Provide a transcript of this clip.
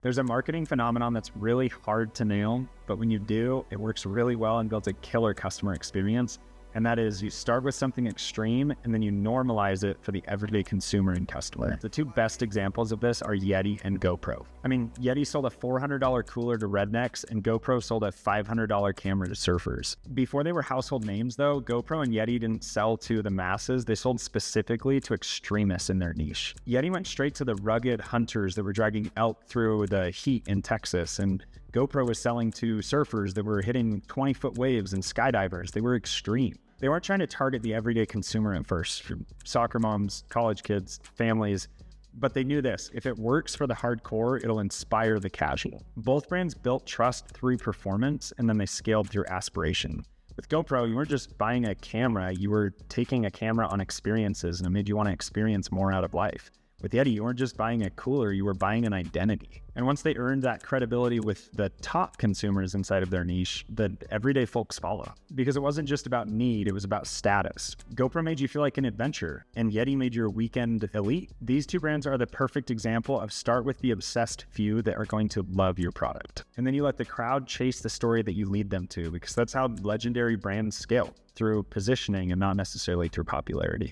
There's a marketing phenomenon that's really hard to nail, but when you do, it works really well and builds a killer customer experience. And that is, you start with something extreme and then you normalize it for the everyday consumer and customer. The two best examples of this are Yeti and GoPro. I mean, Yeti sold a $400 cooler to rednecks and GoPro sold a $500 camera to surfers. Before they were household names though, GoPro and Yeti didn't sell to the masses. They sold specifically to extremists in their niche. Yeti went straight to the rugged hunters that were dragging elk through the heat in Texas, and GoPro was selling to surfers that were hitting 20-foot waves and skydivers. They were extreme. They weren't trying to target the everyday consumer at first, soccer moms, college kids, families, but they knew this: if it works for the hardcore, it'll inspire the casual. Both brands built trust through performance, and then they scaled through aspiration. With GoPro, you weren't just buying a camera, you were taking a camera on experiences, and it made you want to experience more out of life. With Yeti, you weren't just buying a cooler, you were buying an identity. And once they earned that credibility with the top consumers inside of their niche, the everyday folks follow. Because it wasn't just about need, it was about status. GoPro made you feel like an adventure, and Yeti made your weekend elite. These two brands are the perfect example of start with the obsessed few that are going to love your product. And then you let the crowd chase the story that you lead them to, because that's how legendary brands scale, through positioning and not necessarily through popularity.